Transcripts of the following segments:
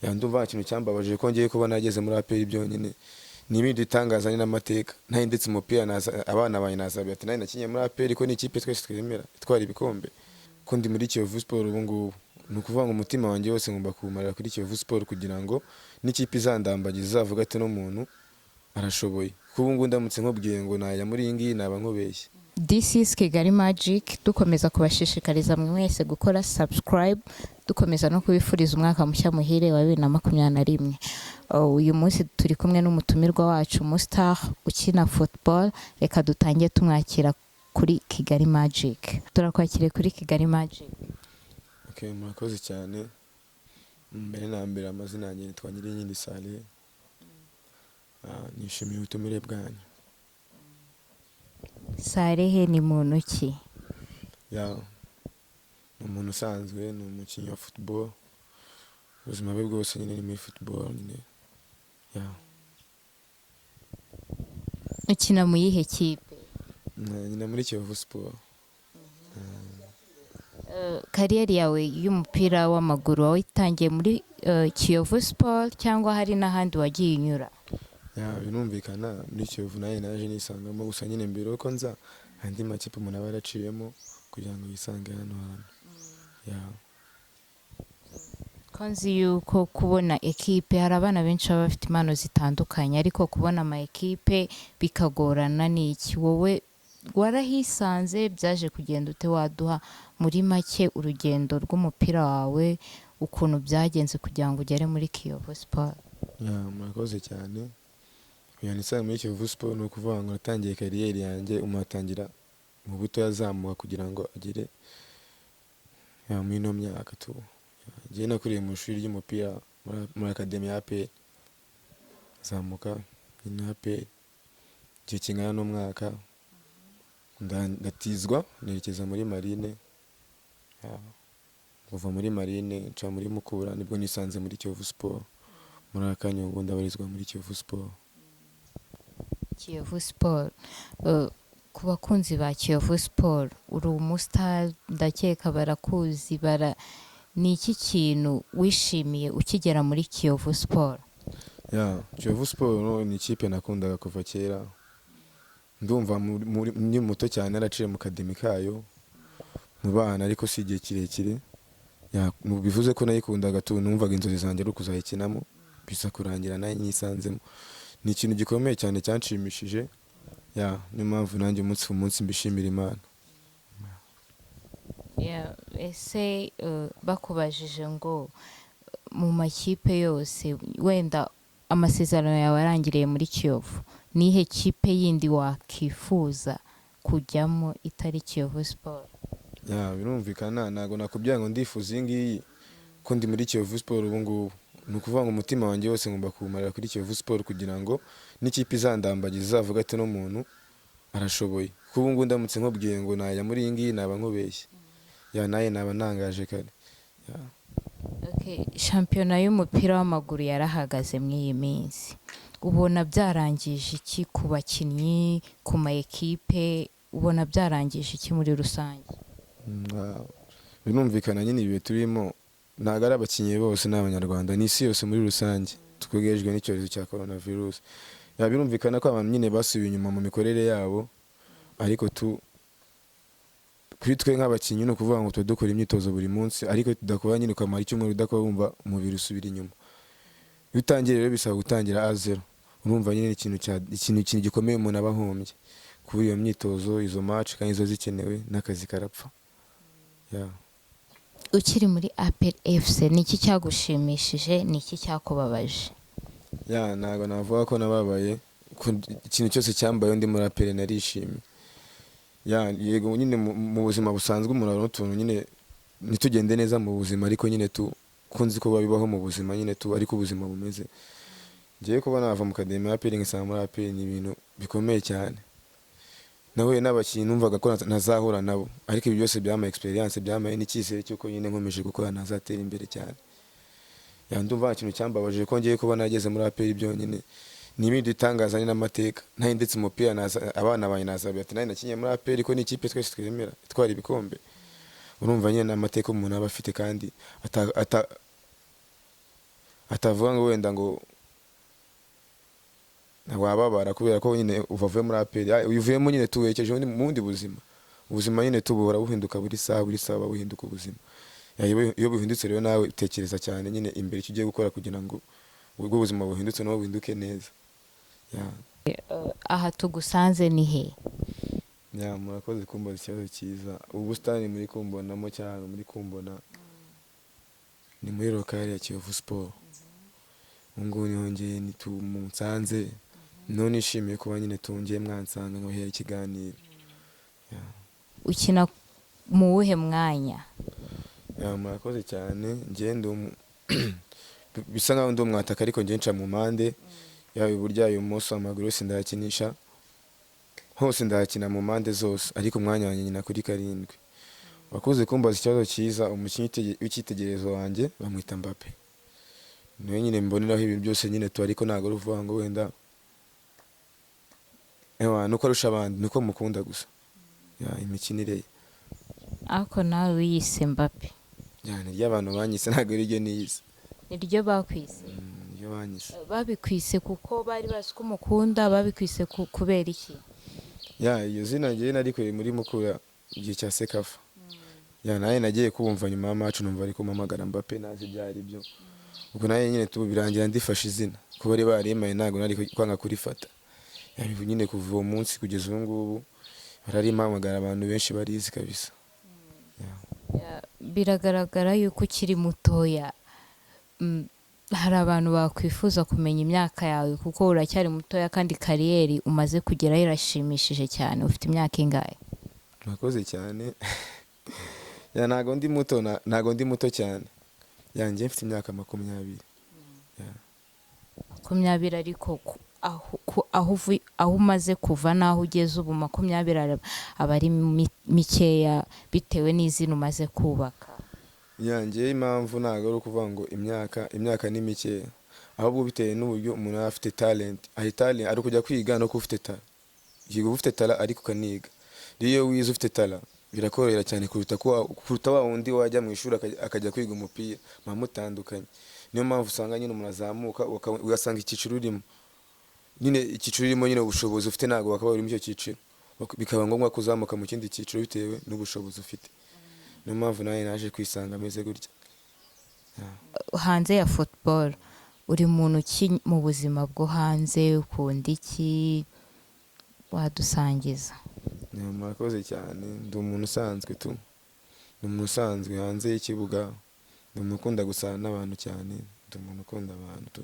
ndumva ikintu cyambabaje ko ngiye kuba nageze muri APR byonyine n'ibindi bitangazanye n'amateka nta ndetse umupira abana bayi nasabye ati nari nakinye muri APR ko ni ikipe twese twemera itwara ibikombe ko ndi muri Kiyovu Sport ubu ngubu nukuvuga ngo umutima wanjye wose ngomba kumarira kuri Kiyovu Sport kugira ngo n'ikipe izandambagiza izavuga ati no muntu arashoboye kubu ngo ndamutse nkubwiye ngo naya muri ingi naba nkubeshye. This is Kigali Magic, dukomeza kubashishikariza mwese gukora subscribe, dukomeza no kubifuriza umwaka mushya muhire wa 2021. Uyu munsi turi kumwe n'umutumirwa wacu Mustar ukina football, reka dutangiye tumwakira kuri Kigali Magic. Turakwakiriye kuri Kigali Magic. Okay, murakoze cyane. Mbere na mbere amazina yanjye nitwa Nyirinkindi Sale. Nishimiye ubutumire bwanyu. Sarehe ni muntu ki? Umuntu usanzwe ni umukinnyi wa football. Ubuzima bwe bwose nyine ni muri football nyine. Ukina mu yihe kipe? Nyina muri Kiyovu Sport. Kariyeri yawe y'umupira w'amaguru wawe itangiye muri Kiyovu Sport cyangwa hari n'ahandi wagiye unyura? Binumvikana muri Kiyovu naye naje nisangamo gusa nyine mbere uko nza andi makipe umuntu aba yaraciyemo kugira ngo yisange hano hantu. Konzi yuko kubona ekipe hari abana benshi baba bafite impano zitandukanye ariko kubona ama ekipe bikagorana ni iki? Wowe warahisanze byaje kugenda ute? Waduha muri make urugendo rw'umupira wawe ukuntu byagenze kugira ngo ugere muri Kiyovu Sport? Murakoze cyane. Nisanga muri Kiyovu Sport no kuvuga ngo natangiye kariyeri yanjye umuhatangira mu buto yazamuka kugira ngo agire muri no myaka tu. Ngiye nakuriye mu ishuri ry'umupira muri Academy ya APR. Zamuka ni APR. Gihe kingana n'umwaka ndatizwa nerekeza muri marine. Kuva muri marine nca muri Mukura nibwo nisanze muri Kiyovu Sport. Muri akanyungu ndabarizwa muri Kiyovu Sport. Kiyovu Sport, ku bakunzi ba Kiyovu Sport uri umustar, ndakeka barakuzi, ni iki kintu wishimiye ukigera muri Kiyovu Sport? Kiyovu Sport ni ikipe nakundaga kuva kera. Ndumva ni muto cyane araciye mu Academy kayo mu bana ariko si igihe kirekire. Bivuze ko nayikundaga tu numvaga inzozi zanjye ari kuzayikinamo bisa kurangira nayo nyisanzemo. Ni ikintu gikomeye cyane cyanshimishije. Niyo mpamvu nanjye umunsi ku munsi mbishimira Imana. Ese bakubajije ngo mu makipe yose wenda amasezerano yawe arangiriye muri Kiyovu, nihe kipe yindi wakifuza kujyamo itari Kiyovu Sport? Birumvikana ntago nakubwira ngo ndifuza iyi ngiyi ko ndi muri Kiyovu Sport ubu ngubu. Nukuvuga ngo umutima wanjye wose ngomba kumarira kuri Kiyovu Sport kugira ngo n'ikipe izandambagiza izavuga ati no muntu arashoboye. Kubu ngo ndamutse nkubwiye ngo naya muri ingi naba nkubeshye. Naye naba nangaje kare. Okay, shampiyona y'umupira w'amaguru yarahagaze muri iyi minsi. Ubona byarangije iki ku bakinnyi, ku ma ekipe? Ubona byarangije iki muri rusange? Binumvikana nyine ibihe turimo ntago ari abakinnyi bose n'abanyarwanda, n'isi yose muri rusange twegejwe n'icyorezo cya coronavirus. Birumvikana ko abantu nyine basubiye inyuma mu mikorere yabo, ariko kuri twe nk'abakinnyi no kuvuga ngo dukora imyitozo buri munsi ariko tudakora nyine ukamara icyumweru udakora wumva umubiri usubira inyuma. Iyo utangiye rero bisaba gutangira A0. Urumva nyine ikintu gikomeye umuntu aba ahombye kuri iyo myitozo, izo match kandi izo zikenewe n'akazi karapfa. Ukiri muri APR FC ni iki cyagushimishije, ni iki cyakubabaje? Ntago navuga ko nababaye, ikintu cyose cyambaye ndi muri APR narishimye. Yego nyine mu buzima busanzwe umuntu ari utuntu nyine nitugende neza mu buzima ariko nyine kunzi ko babibaho mu buzima nyine ariko ubuzima bumeze. Ngiye kuba nava mu Academy ya APR ngisanga muri APR ni ibintu bikomeye cyane. Nahuye n'abakinnyi numvaga ko ntazahura nabo ariko ibi byose byama experience byamaye n'icyizere cyuko nyine nkomeje gukora nazatera imbere cyane. Ndumva ikintu cyambabaje ko ngiye kuba nageze muri APR byonyine n'ibindi bitangazanye n'amateka nta ndetse umupira abana bayi nasabye ati nari nakinye muri APR ko ni ikipe twese twemera itwara ibikombe. Urumva nyine n'amateka umuntu aba afite kandi atavuga ngo wenda ngo wababara kubera ko nyine uvavuye muri APR uyuvuyemo nyine tuwerekeje mu bundi ubuzima nyine tubura buhinduka buri saha buhinduka ubuzima. Iyo buhindutse rero nawe utekereza cyane nyine imbere icyo ugiye gukora kugira ngo ubwo ubuzima buhindutse nawe buhinduke neza. Aha tugusanze ni he? Murakoze kumbaza ikibazo cyiza. Ubusitani muri kumbonamo cyangwa muri kumbona ni muri lokale ya Kiyovu Sport. Ngo nyongeye nitumunsanze none nishimiye kuba nyine tungeye mwansanga ngo hera ikiganiro. Ukina mu wuhe mwanya? Murakoze cyane. Ngiye bisa nkaho ndi umwataka ariko ngiye nca mu mpande, yaba iburyo ibumoso amaguru yose ndayakinisha, hose ndahakina mu mpande zose, ariko umwanya wanjye nyina kuri 7. Wakoze kumbaza ikibazo cyiza. Umukinnyi w'icyitegererezo wanjye bamwita Mbappe, niwe nyine mboneraho ibintu byose nyine ariko ntabwo ari uvuga ngo wenda nuko arusha abandi, nuko mukunda gusa imikinire ye. Ariko nawe wiyise Mbappe? Ni ry'abantu banyise, ntabwo ari ryo niyise. Ni ryo bakwise? Niryo banyise. Babikwise kuko bari bazi ko umukunda? Babikwise kubera iki? Iyo zina ngiye narikuye muri Mukura igihe cya Sekafa. Naye nagiye kubumva nyuma y'amacu numva ariko mpamagara Mbappe nazi byari byo. Ubwo naye nyine birangira ndifashe izina kuba bari barimaye, ntabwo nari kwanga kurifata. Nyine kuva uwo munsi kugeza ubu ngubu bararimpamagara, abantu benshi barizi kabisa. Biragaragara yuko ukiri mutoya. Hari abantu bakwifuza kumenya imyaka yawe kuko uracyari mutoya kandi kariyeri umaze kugeraho irashimishije cyane. Ufite imyaka ingahe? Murakoze cyane. Ntago ndi muto cyane. Yanjye mfite imyaka 20. 20 ariko aho umaze kuva naho ugeze ubu 20 aba ari mikeya bitewe n'izina umaze kubaka. Yanjye impamvu ntago ari ukuvuga ngo imyaka ni mikeya, ahubwo bitewe n'uburyo umuntu afite talent. Ari kujya kwiga no kufite talent. Yiga ufite talent ariko kaniga. Iyo wize ufite talent birakorohera cyane kuruta wa wundi wajya mu ishuri akajya kwiga umupira, mutandukanye. Niyo mpamvu usanga nyine umuntu azamuka ugasanga icyiciro urimo nyine ubushobozi ufite ntabwo wakaba uri mu cyo cyiciro, bikaba ngombwa kuzamuka mu kindi cyiciro bitewe n'ubushobozi ufite. Niyo mpamvu nawe naje kwisanga ameze gutya. Hanze ya football uri muntu ki mu buzima bwo hanze? Ukunda iki? Wadusangiza. Murakoze cyane. Ndi umuntu usanzwe ndi umuntu usanzwe hanze y'ikibuga. Ndi umuntu ukunda gusana n'abantu cyane. Ndi umuntu ukunda abantu.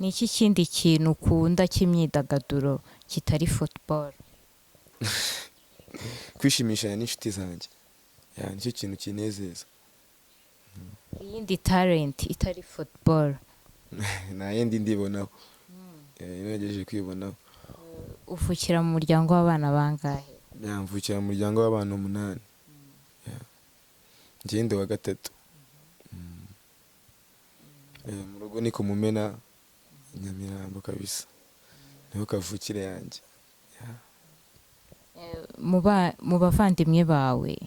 Ni iki kindi kintu ukunda cy'imyidagaduro kitari football? Kwishimisha n'inshuti zanjye. Nicyo kintu kinezeza. Iyindi talent itari football? Nta yindi ndibonaho. Nagejeje kwibonaho. Uvukira mu muryango w'abana bangahe? Mvukira mu muryango w'abana 8. Njye ndi wa 3. Mu rugo ni ku Mumena Nyamirambo kabisa, niho kavukire yanjye. Mu bavandimwe bawe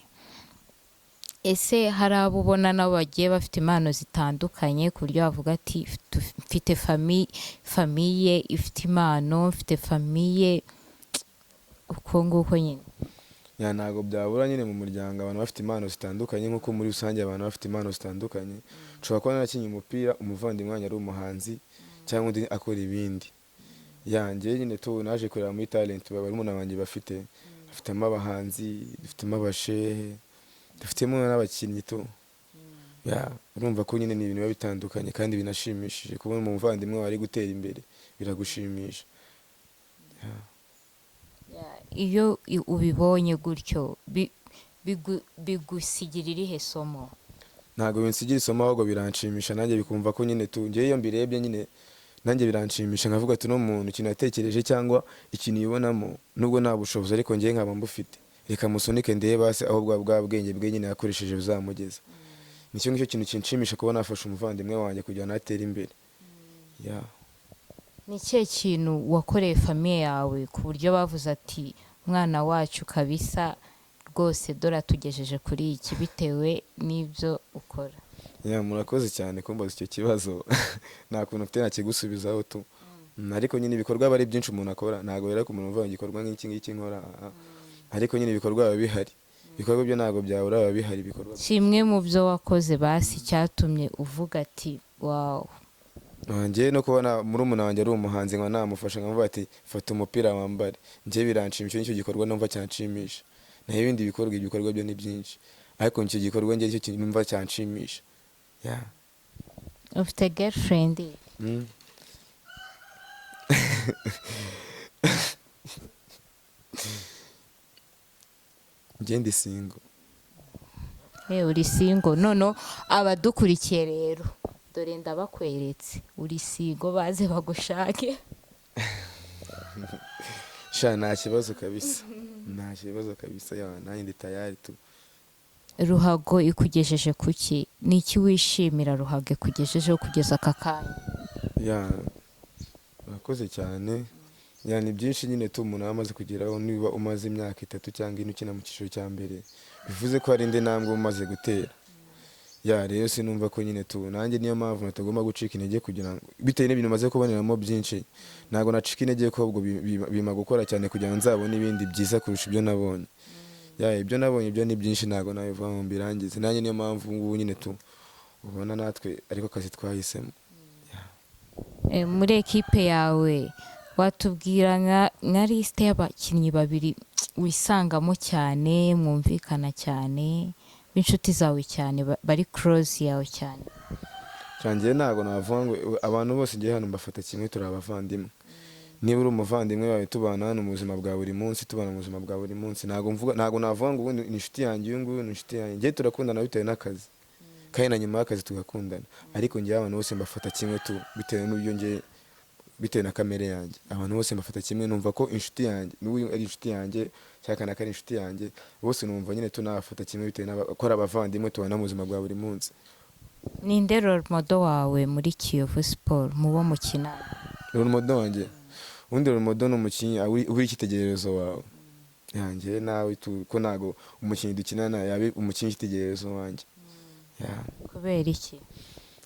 ese hari abo ubona nabo bagiye bafite impano zitandukanye ku buryo bavuga ati mfite famiye ifite impano, mfite famiye uko nguko nyine? Ntabwo byabura nyine mu muryango abantu bafite impano zitandukanye, nk'uko muri rusange abantu bafite impano zitandukanye. Nshobora kuba narakinnye umupira, umuvandimwe wanjye ari umuhanzi cyangwa undi akora ibindi. Yanjye nyine naje kureba muri talent barumuna banjye bafitemo abahanzi, dufitemo abashehe, dufitemo n'abakinnyi urumva ko nyine ni ibintu biba bitandukanye kandi binashimishije. Kubona umuvandimwe wawe ari gutera imbere biragushimisha. Iyo ubibonye gutyo bigusigira irihe somo? Ntabwo binsigira isomo, ahubwo biranshimisha nanjye bikumva ko nyine ngewe iyo mbirebye nyine nanjye biranshimisha, nkavuga ati no muntu ikintu yatekereje cyangwa ikintu yibonamo nubwo nta bushobozi ariko ngewe nkaba mbufite, reka musunike ndebe basi aho bwa bwenge bwe nyine yakoresheje buzamugeza. Nicyo ngicyo kintu kinshimisha kuba nafasha umuvandimwe wanjye kugira ngo atere imbere. Ni ikihe kintu wakoreye famiye yawe ku buryo bavuze ati mwana wacu kabisa rwose dore atugejeje kuri iki bitewe n'ibyo ukora? murakoze cyane kumbaza icyo kibazo nta kuntu mfite nakigusubizaho tu. Ariko nyine ibikorwa aba ari byinshi umuntu akora, ntabwo rero ku muntu uvuga igikorwa nk'iki ngiki nkora, ariko nyine ibikorwa biba bihari, ibikorwa byo ntabwo byabura, biba bihari ibikorwa. kimwe mu byo wakoze basi cyatumye uvuga ati wawu. Njye no kubona murumuna wanjye ari umuhanzi nkaba namufasha nkamuvuga ati fata umupira wambare, njye biranshimisha, nicyo gikorwa numva cyanshimisha. Naho ibindi ibikorwa byo ni byinshi, ariko nicyo gikorwa njye nicyo numva cyanshimisha. Ufite girlfriend? Njye ndi single. Uri single? Nono abadukurikiye rero dore ndabakweretse uri single, baze bagushake. Nta kibazo kabisa, nta kibazo kabisa, nanjye ndi tayari tu. Ruhago ikugejeje kuki? Niki wishimira Ruhago ikugejejeho kugeza aka kanya? Urakoze cyane. Ni byinshi nyine tu umuntu amaze kugeraho, niba umaze imyaka 3 cyangwa 4 ukina mu cyiciro cya mbere, bivuze ko hari indi ntambwe umaze gutera. Rero sinumva ko nyine tu nanjye niyo mpamvu natagomba gucika intege, kugira ngo bitewe n'ibintu maze kuboneramo byinshi, ntabwo nacika intege, ko ahubwo bima gukora cyane kugira ngo nzabone ibindi byiza kurusha ibyo nabonye. Ibyo nabonye byo ni byinshi, ntabwo nabivuga ngo mbirangize. Nanjye niyo mpamvu ngubu nyine tu ubona natwe ariko kazi twahisemo. Muri ekipe yawe watubwira nka liste y'abakinnyi babiri wisangamo cyane, mwumvikana cyane, b'inshuti zawe cyane, bari close yawe cyane? Njye ntabwo navuga ngo abantu bose ngiye hano mbafata kimwe, turi abavandimwe. Niba uri umuvandimwe wawe, tubana hano mu buzima bwa buri munsi, ntabwo navuga ngo ubundi ni inshuti yanjye, uyu nguyu ni inshuti yanjye. Njye turakundana bitewe n'akazi, kandi na nyuma y'akazi tugakundana, ariko njye abantu bose mbafata kimwe tu, bitewe n'uburyo njye, bitewe na kamere yanjye. Abantu bose mbafata kimwe, numva ko inshuti yanjye n'uyu ari inshuti yanjye, cyangwa ari inshuti yanjye, bose numva nyine tunabafata kimwe, bitewe n'abakora abavandimwe, tubana mu buzima bwa buri munsi. Ninde role model wawe muri Kiyovu Sport mubo mukina? Role model wanjye, undi role model n'umukinnyi uri icyitegererezo wawe. Njye nawe ko ntago umukinnyi dukinana yabe umukinnyi icyitegererezo wanjye. Kubera iki?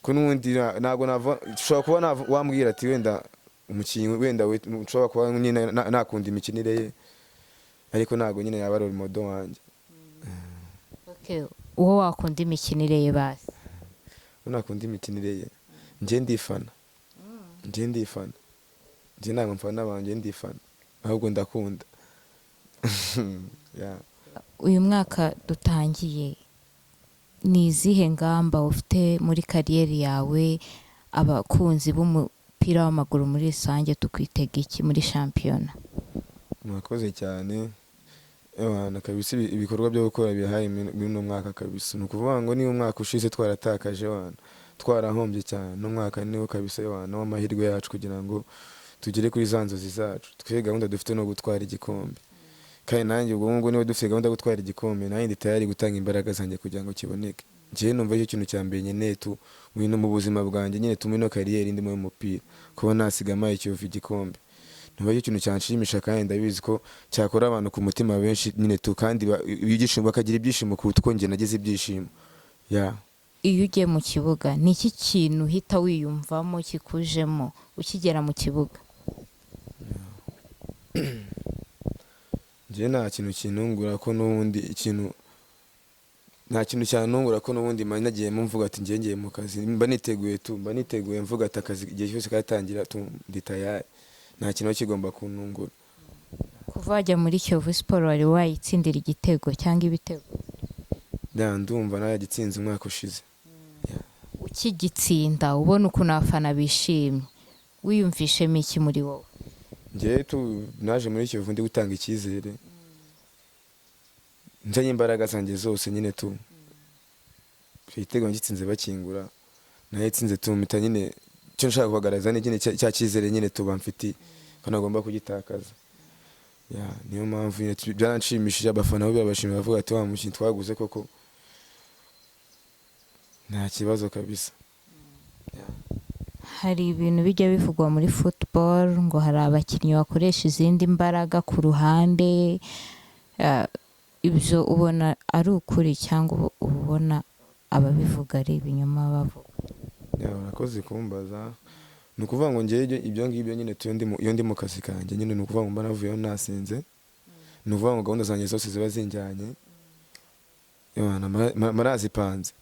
Ko n'ubundi ntago ushobora kuba wambwira ati wenda umukinnyi wenda ushobora kuba nyine nakunda imikinire ye, ariko ntago nyine yaba role model wanjye. Uwo wakunda imikinire ye basi? Nakunda imikinire ye, njye ndifana. Njye ntabwo mfana abantu, ndifana, ahubwo ndakunda. Uyu mwaka dutangiye, ni izihe ngamba ufite muri kariyeri yawe? Abakunzi b'umupira w'amaguru muri rusange tukwitega iki muri shampiyona? Murakoze cyane. Kabisa ibikorwa byo gukora bihaye muri uno mwaka kabisa. Ni ukuvuga ngo niyo umwaka ushize twaratakaje, twarahombye cyane. No mwaka niwo kabisa w'amahirwe yacu kugira ngo tugere kuri za nzozi zacu. Twe gahunda dufite no gutwara igikombe, kandi nanjye ubwo ngo niwe dufite gahunda yo gutwara igikombe, nanjye ndi tayari gutanga imbaraga zanjye kugira ngo kiboneke. Njye numva icyo kintu cya mbere nyine tu mu buzima bwanjye, nyine tumwe no kariyeri ndimo y'umupira, kuba nasigama Kiyovu igikombe. Numva icyo kintu cyanshimisha, kandi ndabizi ko cyakora abantu ku mutima benshi nyine tu, kandi ibyishimo bakagira ibyishimo kuruta uko njye nagize ibyishimo. Iyo ugiye mu kibuga, ni iki kintu uhita wiyumvamo kikujemo ukigera mu kibuga? Njye nta kintu kinungura ko n'ubundi nta kintu cyanungura ko n'ubundi mba nagiyemo mvuga ati ngiye mu kazi, mba niteguye mvuga ati akazi igihe cyose katangira ndi tayari, nta kintu kigomba kunungura. Kuva wajya muri Kiyovu Sport wari wayitsindira igitego cyangwa ibitego? Ndumva naragitsinze umwaka ushize. Ukigitsinda ubona ukuntu abafana bishimye, wiyumvishemo iki muri wowe? Njye naje muri Kiyovu ndi gutanga icyizere, nzanye imbaraga zanjye zose nyine tu. Igitego ngitsinze bakingura, nayitsinze mpita nyine icyo nshaka kugaragaza ni cya cyizere nyine tuba mfiti ko nagomba kugitakaza. Niyo mpamvu nyine byaranshimishije, abafana bo birabashimira, bavuga ati wa mukinnyi twaguze koko nta kibazo kabisa. Hari ibintu bijya bivugwa muri football ngo hari abakinnyi bakoresha izindi mbaraga ku ruhande, ibyo ubona ari ukuri cyangwa ubona ababivuga ari ibinyoma bavuga? urakoze kumbaza. Ni ukuvuga ngo ngewe ibyo ngibyo nyine iyo ndi mu kazi kanjye nyine ni ukuvuga ngo mba navuyeho nasinze, ni ukuvuga ngo gahunda zanjye zose ziba zinjyanye marazipanze.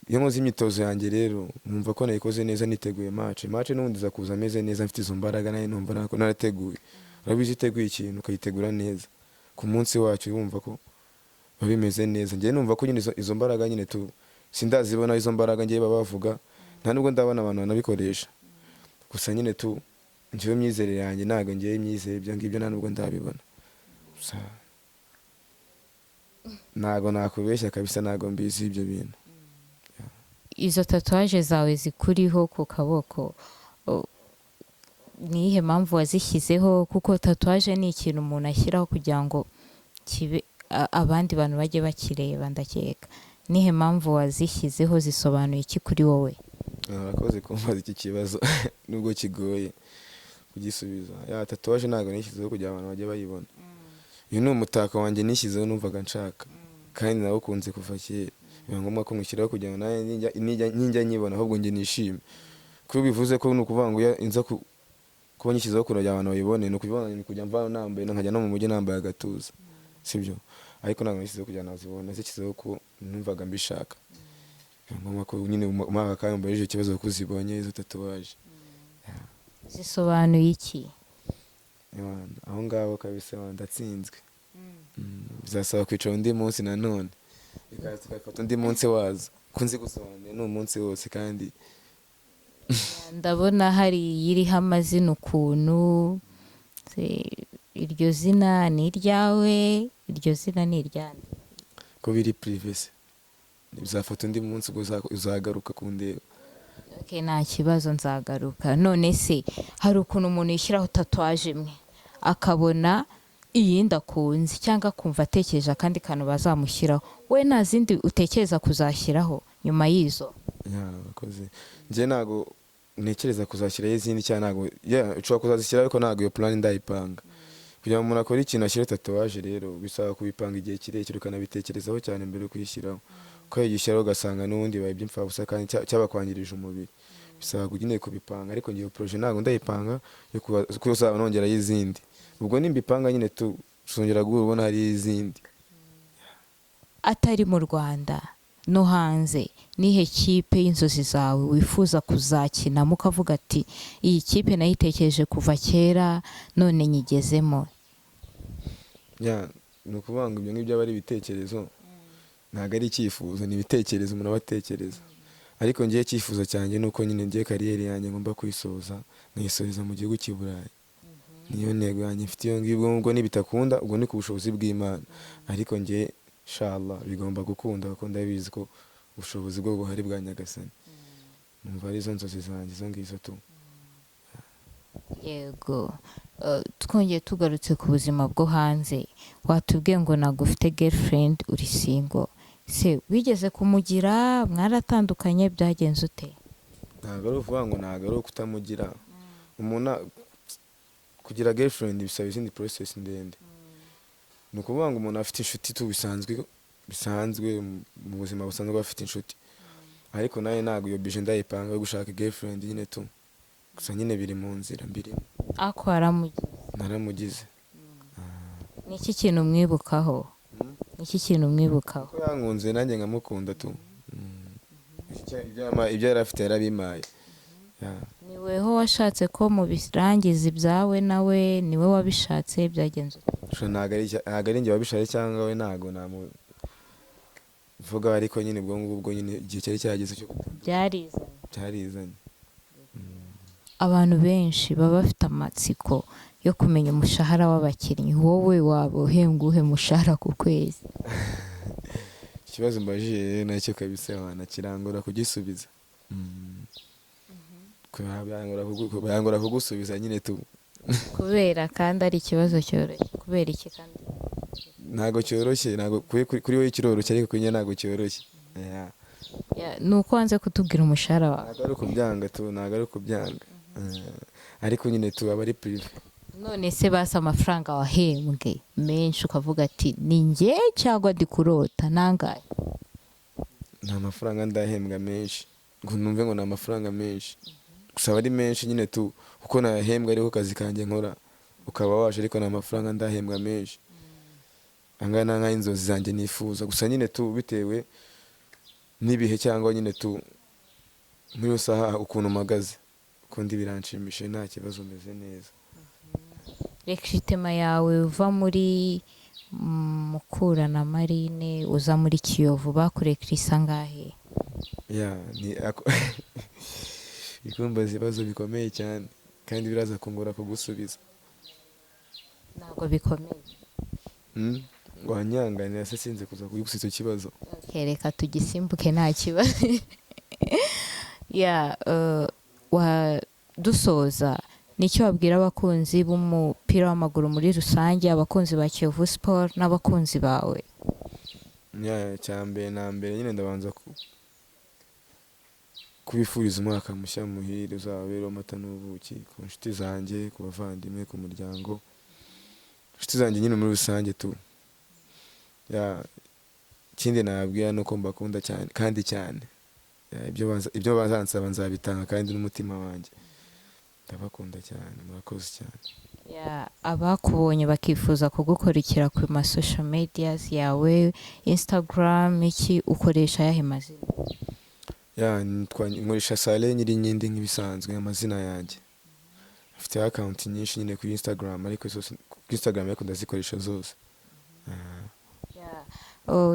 Iyo nkoze imyitozo yanjye rero numva ko nayikoze neza niteguye match n'ubundi za kuza ameze neza mfite izo mbaraga nayo numva narateguye. Urabizi iteguye ikintu ukayitegura neza ku munsi wacyo wumva ko bimeze neza. Ngewe numva ko nyine izo mbaraga nyine sindazibona izo mbaraga ngewe bavuga, nta nubwo ndabona abantu banabikoresha. Gusa nyine ngewe myizerere yanjye ntabwo ngewe myizere ibyo ngibyo nta nubwo ndabibona. Gusa ntabwo nakubeshya kabisa, ntabwo mbizi ibyo bintu. Izo tatuwaje zawe zikuriho ku kaboko nihe mpamvu wazishyizeho? Kuko tatuwaje ni ikintu umuntu ashyiraho kugira ngo kibe abandi bantu bajye bakireba. Ndakeka nihe mpamvu wazishyizeho, zisobanuye iki kuri wowe? Urakoze kumbaza iki kibazo nubwo kigoye kugisubiza. Tatuwaje ntabwo nishyizeho kugira abantu bajye bayibona. Uyu ni umutako wanjye nishyizeho numvaga nshaka kandi nawukunze kuva kera. Biba ngombwa ko mushyiraho kugira ngo ninjya nyibona ahubwo njye nishime. Kuko bivuze ko ni ukuvuga ngo inza kuba nyishyizeho kugira abantu bayibone, ni ukuvuga ngo kujya mva nambaye nkajya no mu mujyi nambaye agatuza, sibyo? Ariko ntabwo nishyizeho kugira ngo nazibone, nashyizeho ko numvaga mbishaka. Biba ngombwa ko nyine umwaka kandi mbajije ikibazo ko uzibonye izo tatuwaje. Zisobanuye iki? Aho ngaho kabisa ndatsinzwe. Bizasaba kwicara undi munsi nanone tukafata undi munsi wazo, ko nzi gusobanura ni umunsi wose. Kandi ndabona hari iriho amazina ukuntu, iryo zina ni iryawe, iryo zina ni iryande? Ko biri private, bizafata undi munsi uzagaruka kundeba. Nta kibazo, nzagaruka. None se hari ukuntu umuntu yishyiraho tatuwaje imwe akabona iyindi akunze cyangwa akumva atekereje akandi kantu bazamushyiraho, we nta zindi utekereza kuzashyiraho nyuma y'izo? Urakoze. Njye ntabwo ntekereza kuzashyiraho izindi cyangwa ntabwo ushobora kuzazishyiraho, ariko ntabwo iyo plan ndayipanga. Kugira ngo umuntu akore ikintu ashyire tatuwaje rero bisaba kubipanga igihe kirekire ukanabitekerezaho cyane mbere yo kuyishyiraho. Ko yagishyiraho ugasanga n'ubundi bibaye iby'imfabusa kandi cyaba kwangirije umubiri. Bisaba kugira kubipanga, ariko ngiye projet ntabwo ndayipanga yo kuzaba nongeraho izindi. Ubwo nimbipanga nyine tuzongera guhura hari izindi. Atari mu Rwanda no hanze, nihe kipe y'inzozi zawe wifuza kuzakinamo ukavuga ati iyi kipe nayitekereje kuva kera none nyigezemo? Ni ukuvuga ngo ibyo ngibyo aba ari ibitekerezo, ntabwo ari icyifuzo, ni ibitekerezo umuntu aba atekereza. Ariko ngiye icyifuzo cyanjye ni uko nyine ngiye kariyeri yanjye ngomba kuyisoza, nkayisoreza mu gihugu cy'i Burayi. Niyo ntego yanjye mfite iyo ngibwo. Ubwo nibitakunda ubwo ni ku bushobozi bw'Imana, ariko ngiye inshallah bigomba gukunda kuko ndabizi ko ubushobozi bwo buhari bwa Nyagasani. Numva ari izo nzozi zanjye izo ngizo tu. Yego. Twongeye tugarutse ku buzima bwo hanze, watubwiye ngo ntabwo ufite girlfriend, uri single. Se wigeze kumugira? Mwaratandukanye? Byagenze ute? Ntabwo ari ukuvuga ngo ntabwo ari ukutamugira. Umuntu kugira girlfriend bisaba izindi process ndende. Ni ukuvuga ngo umuntu afite inshuti bisanzwe mu buzima busanzwe bafite inshuti. Ariko nawe ntabwo iyo bije ndayipanga yo gushaka girlfriend nyine tu. Gusa nyine biri mu nzira mbirimo. Ako aramugize? Naramugize. Ni iki kintu mwibukaho? Ni iki kintu mwibukaho? Ko yankunze nanjye nkamukunda tu. Ibyo yari afite yarabimaye. Ni weho washatse ko mu birangiza ibyawe nawe niwe wabishatse? Byagenze ute? Ntabwo ari njye wabishatse cyangwa we, ntabwo namuvuga, ariko nyine ubwo nyine igihe cyari cyageze cyo byarizanye. Abantu benshi baba bafite amatsiko yo kumenya umushahara w'abakinnyi. Wowe waba uhembwa uhe mushahara ku kwezi? Ikibazo mbajije nacyo kabisa wanakirangura kugisubiza. Bayangora kugusubiza nyine tu. Kubera kandi ari ikibazo cyoroshye. Kubera iki kandi? Ntabwo cyoroshye, ntabwo kuri wowe kiroroshye, ariko kuri njye ntabwo cyoroshye. Ni uko wanze kutubwira umushahara wawe? Ntabwo ari ukubyanga tu, ntabwo ari ukubyanga. Ariko nyine tu aba ari prive. None se basa amafaranga wahembwe menshi ukavuga ati ni njye cyangwa ndi kurota nangahe? nta mafaranga ndahembwa menshi ngo numve ngo ni amafaranga menshi, gusa aba ari menshi nyine tu kuko nahembwa ariko kazi kanjye nkora ukaba waje ariko nta mafaranga ndahembwa menshi angana nk'inzozi zanjye nifuza, gusa nyine tu bitewe n'ibihe cyangwa nyine tu muri saha ukuntu mpagaze kundi biranshimishe nta kibazo meze neza. Recruitment yawe uva muri Mukura na Marine uza muri Kiyovu bakurekrisa ngahe? Ya ni bikumbaza ibibazo bikomeye cyane kandi biraza kungora kugusubiza. Ntabwo bikomeye. Wanyanganira se sinze kuza kugusita ikibazo. Reka tugisimbuke nta kibazo. Ya dusoza nicyo wabwira abakunzi b'umupira w'amaguru muri rusange, abakunzi ba Kiyovu Sport n'abakunzi bawe? Ya cyambere na mbere nyine ndabanza kubifuriza umwaka mushya muhire uzabera amata n'ubuki ku nshuti zanjye, ku bavandimwe, ku muryango, nshuti zanjye nyine muri rusange tu. Ya kindi nababwira nuko mbakunda cyane kandi cyane. Ibyo bazansaba nzabitanga kandi n'umutima wanjye. Ndabakunda cyane, murakoze cyane. Ya abakubonye bakifuza kugukurikira ku ma social medias yawe, Instagram iki ukoresha yahe mazina? Ya nkoresha Sale nyiri nyindi nk'ibisanzwe amazina yanjye. Afite account nyinshi nyine kuri Instagram ariko zose kuri Instagram ariko ndazikoresha zose.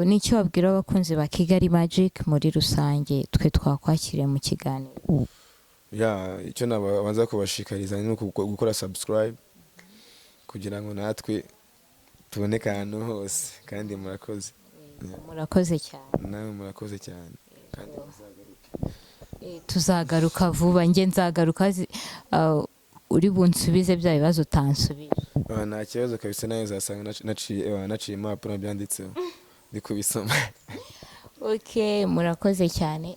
Nicyo wabwira abakunzi ba Kigali Magic muri rusange twe twakwakiriye mu kiganiro? Ya icyo nabanza kubashikariza ni gukora subscribe kugira ngo natwe tuboneke ahantu hose kandi murakoze. Murakoze cyane. Nawe murakoze cyane kandi tuzagaruka vuba, njye nzagaruka uri bunsubize bya bibazo utansubije. Nta kibazo kabisa, nawe uzasanga naciye impapuro byanditseho ndi kubisoma. Okay, murakoze cyane.